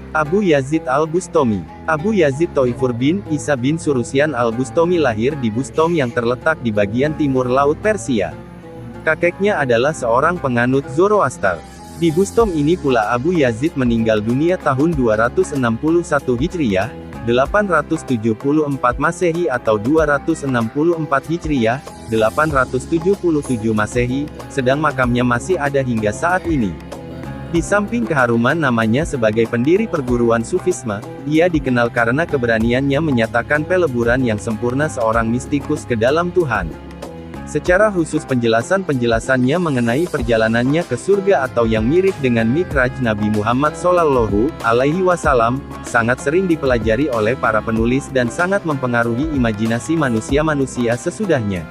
Abu Yazid al-Bustami. Abu Yazid Thoifur bin Isa bin Surusyan al-Bustami lahir di Bustom yang terletak di bagian timur Laut Persia. Kakeknya adalah seorang penganut Zoroaster. Di Bustom ini pula Abu Yazid meninggal dunia tahun 261 Hijriyah, 874 Masehi atau 264 Hijriyah, 877 Masehi, sedang makamnya masih ada hingga saat ini. Di samping keharuman namanya sebagai pendiri perguruan Sufisme, ia dikenal karena keberaniannya menyatakan peleburan yang sempurna seorang mistikus ke dalam Tuhan. Secara khusus penjelasannya mengenai perjalanannya ke surga atau yang mirip dengan Mi'raj Nabi Muhammad Shallallahu Alaihi Wasallam, sangat sering dipelajari oleh para penulis dan sangat mempengaruhi imajinasi manusia-manusia sesudahnya.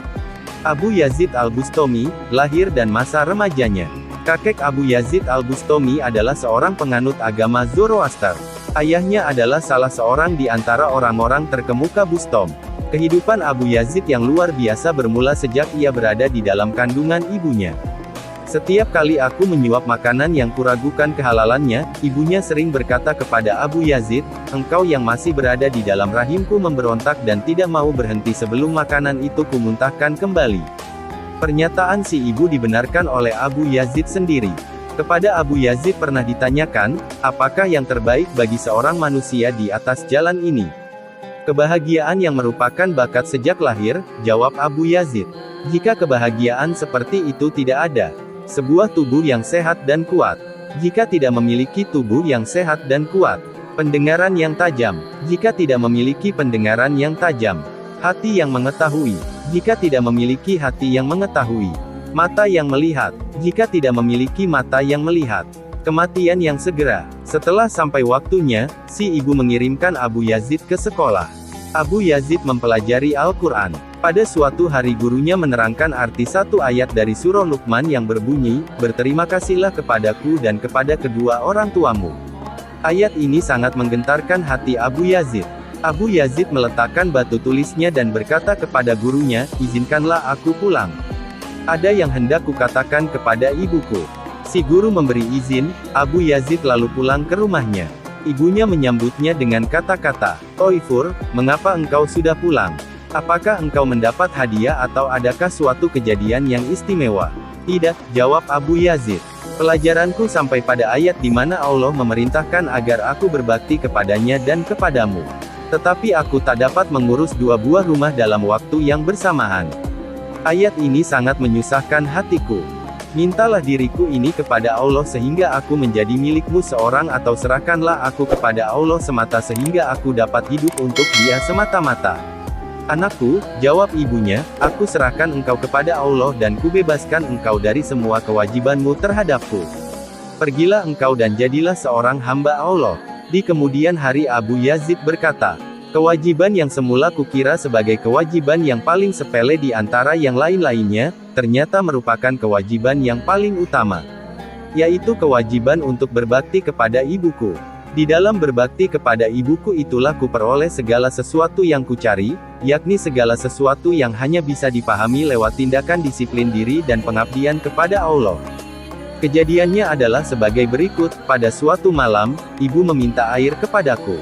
Abu Yazid al-Bustami, lahir dan masa remajanya. Kakek Abu Yazid al-Bustami adalah seorang penganut agama Zoroaster. Ayahnya adalah salah seorang di antara orang-orang terkemuka Bustom. Kehidupan Abu Yazid yang luar biasa bermula sejak ia berada di dalam kandungan ibunya. Setiap kali aku menyuap makanan yang kuragukan kehalalannya, ibunya sering berkata kepada Abu Yazid, "Engkau yang masih berada di dalam rahimku memberontak dan tidak mau berhenti sebelum makanan itu kumuntahkan kembali." Pernyataan si ibu dibenarkan oleh Abu Yazid sendiri. Kepada Abu Yazid pernah ditanyakan, apakah yang terbaik bagi seorang manusia di atas jalan ini? Kebahagiaan yang merupakan bakat sejak lahir, jawab Abu Yazid. Jika kebahagiaan seperti itu tidak ada, sebuah tubuh yang sehat dan kuat. Jika tidak memiliki tubuh yang sehat dan kuat, pendengaran yang tajam. Jika tidak memiliki pendengaran yang tajam, hati yang mengetahui. Jika tidak memiliki hati yang mengetahui, mata yang melihat. Jika tidak memiliki mata yang melihat, kematian yang segera. Setelah sampai waktunya, si ibu mengirimkan Abu Yazid ke sekolah. Abu Yazid mempelajari Al-Quran. Pada suatu hari gurunya menerangkan arti satu ayat dari surah Luqman yang berbunyi, "Berterima kasihlah kepadaku dan kepada kedua orang tuamu." Ayat ini sangat menggentarkan hati Abu Yazid. Abu Yazid meletakkan batu tulisnya dan berkata kepada gurunya, "Izinkanlah aku pulang. Ada yang hendak kukatakan kepada ibuku." Si guru memberi izin, Abu Yazid lalu pulang ke rumahnya. Ibunya menyambutnya dengan kata-kata, "Thoifur, mengapa engkau sudah pulang? Apakah engkau mendapat hadiah atau adakah suatu kejadian yang istimewa?" "Tidak," jawab Abu Yazid. "Pelajaranku sampai pada ayat di mana Allah memerintahkan agar aku berbakti kepadanya dan kepadamu. Tetapi aku tak dapat mengurus dua buah rumah dalam waktu yang bersamaan. Ayat ini sangat menyusahkan hatiku. Mintalah diriku ini kepada Allah sehingga aku menjadi milikmu seorang atau serahkanlah aku kepada Allah semata sehingga aku dapat hidup untuk Dia semata-mata." "Anakku," jawab ibunya, "aku serahkan engkau kepada Allah dan kubebaskan engkau dari semua kewajibanmu terhadapku. Pergilah engkau dan jadilah seorang hamba Allah." Di kemudian hari Abu Yazid berkata, "Kewajiban yang semula kukira sebagai kewajiban yang paling sepele di antara yang lain-lainnya, ternyata merupakan kewajiban yang paling utama. Yaitu kewajiban untuk berbakti kepada ibuku. Di dalam berbakti kepada ibuku itulah kuperoleh segala sesuatu yang kucari, yakni segala sesuatu yang hanya bisa dipahami lewat tindakan disiplin diri dan pengabdian kepada Allah." Kejadiannya adalah sebagai berikut, pada suatu malam, ibu meminta air kepadaku.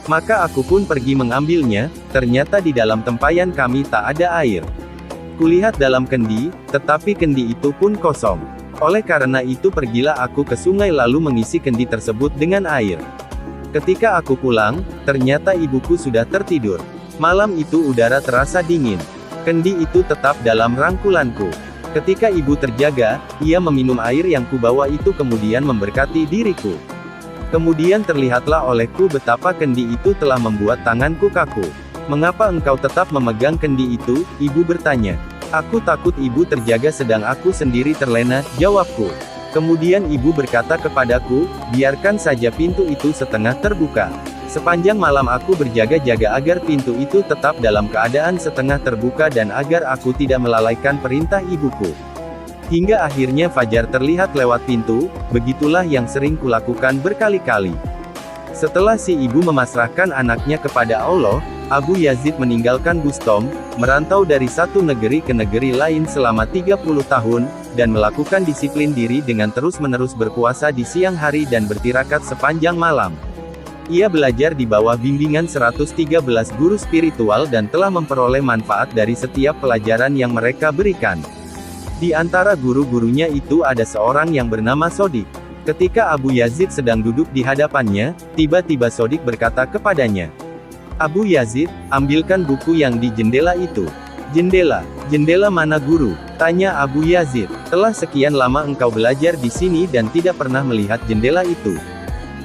Maka aku pun pergi mengambilnya, ternyata di dalam tempayan kami tak ada air. Kulihat dalam kendi, tetapi kendi itu pun kosong. Oleh karena itu pergilah aku ke sungai lalu mengisi kendi tersebut dengan air. Ketika aku pulang, ternyata ibuku sudah tertidur. Malam itu udara terasa dingin. Kendi itu tetap dalam rangkulanku. Ketika ibu terjaga, ia meminum air yang kubawa itu kemudian memberkati diriku. Kemudian terlihatlah olehku betapa kendi itu telah membuat tanganku kaku. "Mengapa engkau tetap memegang kendi itu?" ibu bertanya. "Aku takut ibu terjaga sedang aku sendiri terlena," jawabku. Kemudian ibu berkata kepadaku, "Biarkan saja pintu itu setengah terbuka. Sepanjang malam aku berjaga-jaga agar pintu itu tetap dalam keadaan setengah terbuka dan agar aku tidak melalaikan perintah ibuku. Hingga akhirnya fajar terlihat lewat pintu, begitulah yang sering kulakukan berkali-kali." Setelah si ibu memasrahkan anaknya kepada Allah, Abu Yazid meninggalkan Bustom, merantau dari satu negeri ke negeri lain selama 30 tahun, dan melakukan disiplin diri dengan terus-menerus berpuasa di siang hari dan bertirakat sepanjang malam. Ia belajar di bawah bimbingan 113 guru spiritual dan telah memperoleh manfaat dari setiap pelajaran yang mereka berikan. Di antara guru-gurunya itu ada seorang yang bernama Sodik. Ketika Abu Yazid sedang duduk di hadapannya, tiba-tiba Sodik berkata kepadanya, "Abu Yazid, ambilkan buku yang di jendela itu." "Jendela? Jendela mana guru?" tanya Abu Yazid. "Telah sekian lama engkau belajar di sini dan tidak pernah melihat jendela itu."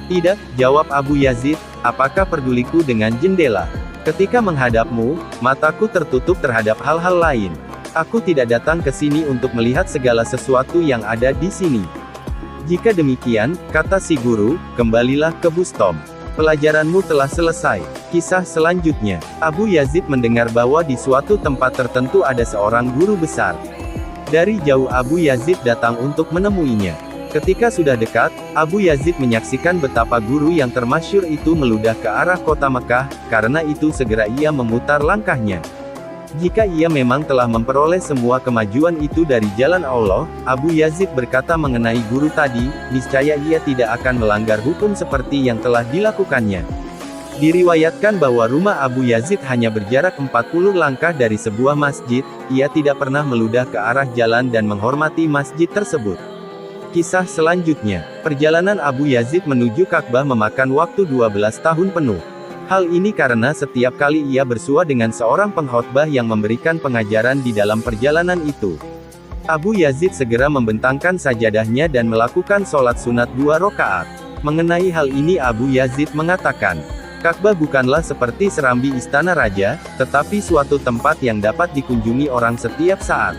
"Tidak," jawab Abu Yazid, "apakah peduliku dengan jendela? Ketika menghadapmu, mataku tertutup terhadap hal-hal lain. Aku tidak datang ke sini untuk melihat segala sesuatu yang ada di sini." "Jika demikian," kata si guru, "kembalilah ke Bustom. Pelajaranmu telah selesai." Kisah selanjutnya, Abu Yazid mendengar bahwa di suatu tempat tertentu ada seorang guru besar. Dari jauh Abu Yazid datang untuk menemuinya. Ketika sudah dekat, Abu Yazid menyaksikan betapa guru yang termasyhur itu meludah ke arah kota Mekah, karena itu segera ia memutar langkahnya. Jika ia memang telah memperoleh semua kemajuan itu dari jalan Allah, Abu Yazid berkata mengenai guru tadi, niscaya ia tidak akan melanggar hukum seperti yang telah dilakukannya. Diriwayatkan bahwa rumah Abu Yazid hanya berjarak 40 langkah dari sebuah masjid, ia tidak pernah meludah ke arah jalan dan menghormati masjid tersebut. Kisah selanjutnya, perjalanan Abu Yazid menuju Ka'bah memakan waktu 12 tahun penuh. Hal ini karena setiap kali ia bersua dengan seorang pengkhotbah yang memberikan pengajaran di dalam perjalanan itu. Abu Yazid segera membentangkan sajadahnya dan melakukan sholat sunat 2 rakaat. Mengenai hal ini Abu Yazid mengatakan, "Ka'bah bukanlah seperti serambi istana raja, tetapi suatu tempat yang dapat dikunjungi orang setiap saat."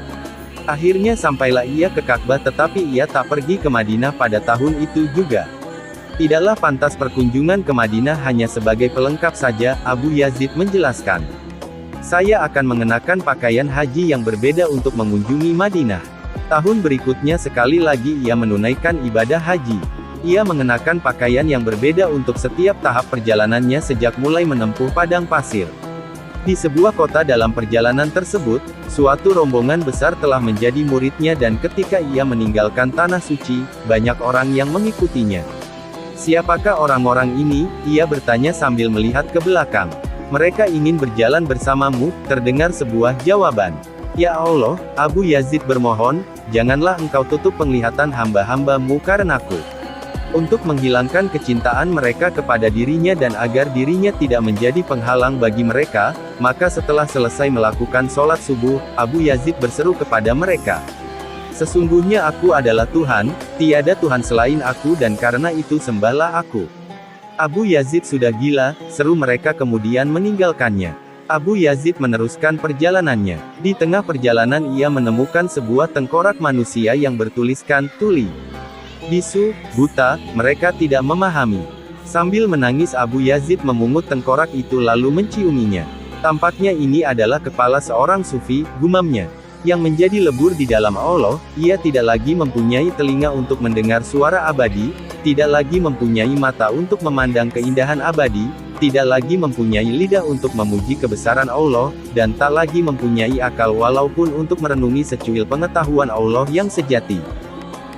Akhirnya sampailah ia ke Ka'bah tetapi ia tak pergi ke Madinah pada tahun itu juga. Tidaklah pantas perkunjungan ke Madinah hanya sebagai pelengkap saja, Abu Yazid menjelaskan. "Saya akan mengenakan pakaian haji yang berbeda untuk mengunjungi Madinah." Tahun berikutnya sekali lagi ia menunaikan ibadah haji. Ia mengenakan pakaian yang berbeda untuk setiap tahap perjalanannya sejak mulai menempuh padang pasir. Di sebuah kota dalam perjalanan tersebut, suatu rombongan besar telah menjadi muridnya dan ketika ia meninggalkan tanah suci, banyak orang yang mengikutinya. "Siapakah orang-orang ini?" ia bertanya sambil melihat ke belakang. "Mereka ingin berjalan bersamamu," terdengar sebuah jawaban. "Ya Allah, Abu Yazid bermohon, janganlah engkau tutup penglihatan hamba-hambamu karenaku. Untuk menghilangkan kecintaan mereka kepada dirinya dan agar dirinya tidak menjadi penghalang bagi mereka." Maka setelah selesai melakukan sholat subuh, Abu Yazid berseru kepada mereka, "Sesungguhnya aku adalah Tuhan, tiada Tuhan selain aku dan karena itu sembahlah aku." Abu Yazid sudah gila, seru mereka kemudian meninggalkannya. Abu Yazid meneruskan perjalanannya. Di tengah perjalanan ia menemukan sebuah tengkorak manusia yang bertuliskan, "Tuli." Bisu, buta, mereka tidak memahami. Sambil menangis Abu Yazid memungut tengkorak itu lalu menciuminya. "Tampaknya ini adalah kepala seorang sufi," gumamnya. "Yang menjadi lebur di dalam Allah, ia tidak lagi mempunyai telinga untuk mendengar suara abadi, tidak lagi mempunyai mata untuk memandang keindahan abadi, tidak lagi mempunyai lidah untuk memuji kebesaran Allah, dan tak lagi mempunyai akal walaupun untuk merenungi secuil pengetahuan Allah yang sejati."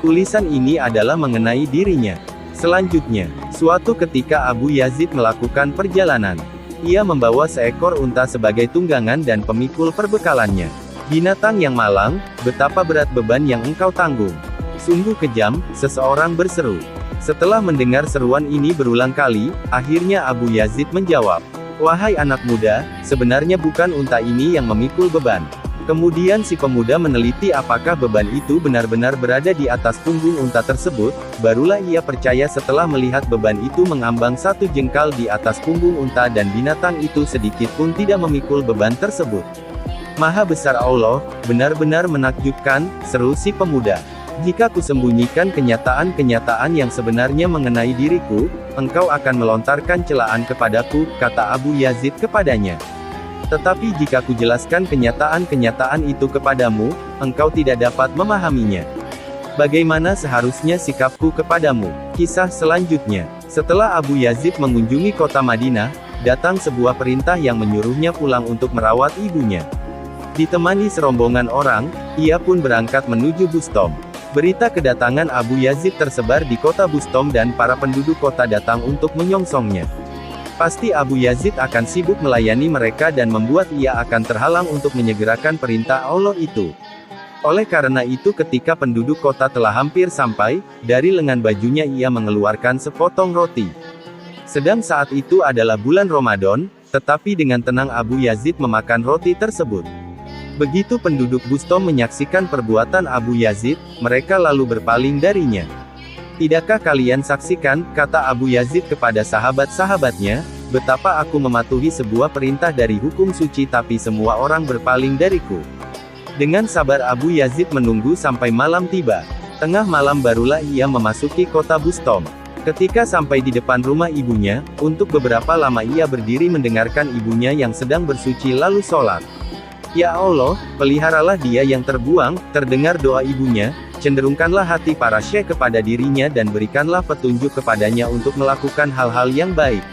Tulisan ini adalah mengenai dirinya. Selanjutnya, suatu ketika Abu Yazid melakukan perjalanan. Ia membawa seekor unta sebagai tunggangan dan pemikul perbekalannya. "Binatang yang malang, betapa berat beban yang engkau tanggung. Sungguh kejam," seseorang berseru. Setelah mendengar seruan ini berulang kali, akhirnya Abu Yazid menjawab, "Wahai anak muda, sebenarnya bukan unta ini yang memikul beban." Kemudian si pemuda meneliti apakah beban itu benar-benar berada di atas punggung unta tersebut, barulah ia percaya setelah melihat beban itu mengambang 1 jengkal di atas punggung unta dan binatang itu sedikit pun tidak memikul beban tersebut. "Maha besar Allah, benar-benar menakjubkan," seru si pemuda. "Jika kusembunyikan kenyataan-kenyataan yang sebenarnya mengenai diriku, engkau akan melontarkan celaan kepadaku," kata Abu Yazid kepadanya. "Tetapi jika kujelaskan kenyataan-kenyataan itu kepadamu, engkau tidak dapat memahaminya. Bagaimana seharusnya sikapku kepadamu?" Kisah selanjutnya, setelah Abu Yazid mengunjungi kota Madinah, datang sebuah perintah yang menyuruhnya pulang untuk merawat ibunya. Ditemani serombongan orang, ia pun berangkat menuju Bustom. Berita kedatangan Abu Yazid tersebar di kota Bustom dan para penduduk kota datang untuk menyongsongnya. Pasti Abu Yazid akan sibuk melayani mereka dan membuat ia akan terhalang untuk menyegerakan perintah Allah itu. Oleh karena itu ketika penduduk kota telah hampir sampai, dari lengan bajunya ia mengeluarkan sepotong roti. Sedang saat itu adalah bulan Ramadan, tetapi dengan tenang Abu Yazid memakan roti tersebut. Begitu penduduk Bustom menyaksikan perbuatan Abu Yazid, mereka lalu berpaling darinya. "Tidakkah kalian saksikan," kata Abu Yazid kepada sahabat-sahabatnya, "betapa aku mematuhi sebuah perintah dari hukum suci tapi semua orang berpaling dariku?" Dengan sabar Abu Yazid menunggu sampai malam tiba. Tengah malam barulah ia memasuki kota Bustom. Ketika sampai di depan rumah ibunya, untuk beberapa lama ia berdiri mendengarkan ibunya yang sedang bersuci lalu sholat. "Ya Allah, peliharalah dia yang terbuang," terdengar doa ibunya, "cenderungkanlah hati para syekh kepada dirinya dan berikanlah petunjuk kepadanya untuk melakukan hal-hal yang baik."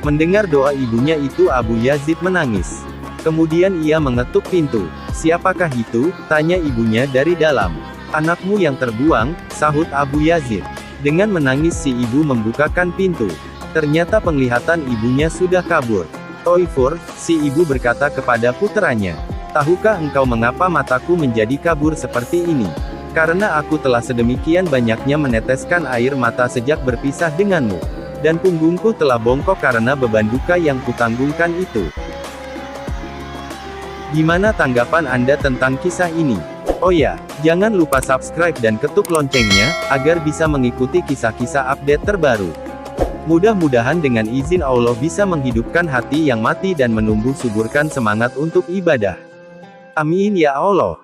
Mendengar doa ibunya itu Abu Yazid menangis. Kemudian ia mengetuk pintu. "Siapakah itu?" tanya ibunya dari dalam. "Anakmu yang terbuang," sahut Abu Yazid. Dengan menangis si ibu membukakan pintu. Ternyata penglihatan ibunya sudah kabur. "Toifur," si ibu berkata kepada puteranya, "tahukah engkau mengapa mataku menjadi kabur seperti ini? Karena aku telah sedemikian banyaknya meneteskan air mata sejak berpisah denganmu. Dan punggungku telah bongkok karena beban duka yang kutanggungkan itu." Gimana tanggapan Anda tentang kisah ini? Oh ya, jangan lupa subscribe dan ketuk loncengnya, agar bisa mengikuti kisah-kisah update terbaru. Mudah-mudahan dengan izin Allah bisa menghidupkan hati yang mati dan menumbuh suburkan semangat untuk ibadah. Amin ya Allah.